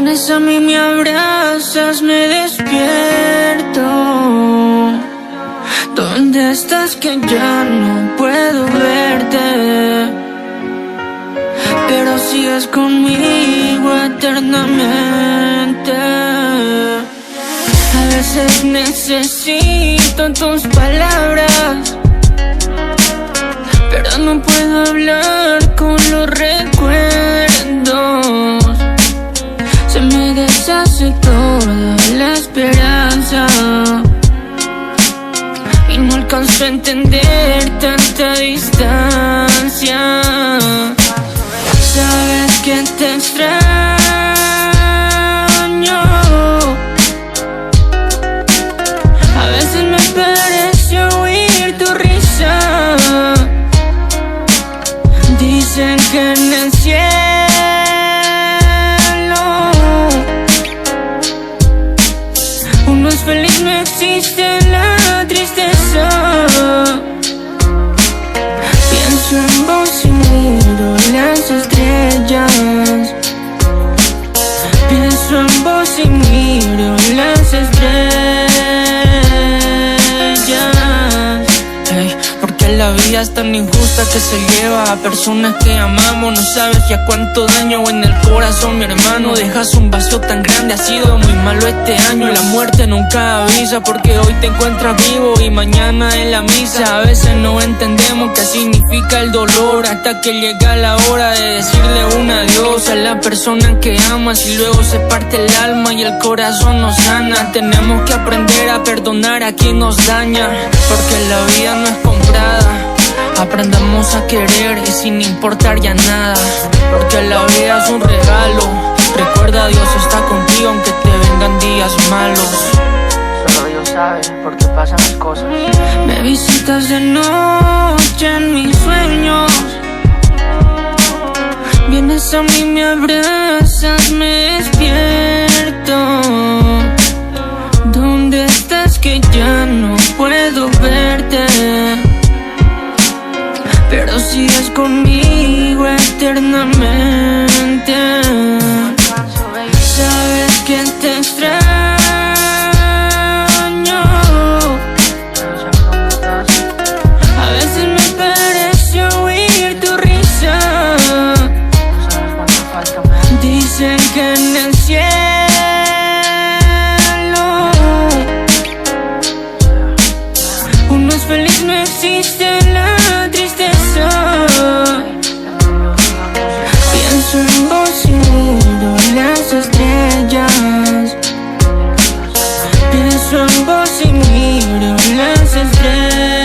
Vienes a mí, me abrazas, me despierto. ¿Dónde estás que ya no puedo verte? Pero sigues conmigo eternamente. A veces necesito tus palabras, pero no puedo hablar con los recuerdos. Se me deshace toda la esperanza y no alcanzo a entender tanta distancia. Sabes que te extraño. A veces me parece oír tu risa. Dicen que en el cielo uno es feliz, no existe la tristeza. Pienso en vos y miro las estrellas. Pienso en vos y miro las estrellas. Hey, porque la vida es tan injusta que se lleva a personas que amamos. No sabes ya cuánto daño en el corazón, mi hermano. Dejas un vacío tan grande, ha sido muy malo este año. La muerte nunca avisa, porque hoy te encuentras vivo y mañana en la misa. A veces no entendemos qué significa el dolor, hasta que llega la hora de decirle un adiós a la persona que amas, y luego se parte el alma y el corazón nos sana. Tenemos que aprender a perdonar a quien nos daña, porque la vida no es comprada. Aprendamos a querer y sin importar ya nada, porque la vida es un regalo. Recuerda, Dios está contigo aunque te vengan días malos. Solo Dios sabe por qué pasan las cosas. Me visitas de noche en mis sueños. Vienes a mí, me abrazas, me despierto. ¿Dónde estás que ya no puedo verte? Pero sigues conmigo eternamente. Sabes que te extraño. A veces me parece oír tu risa. Dicen que en el cielo uno es feliz, no existe la tristeza. Pienso en vos y miro las estrellas. Pienso en vos y miro las estrellas.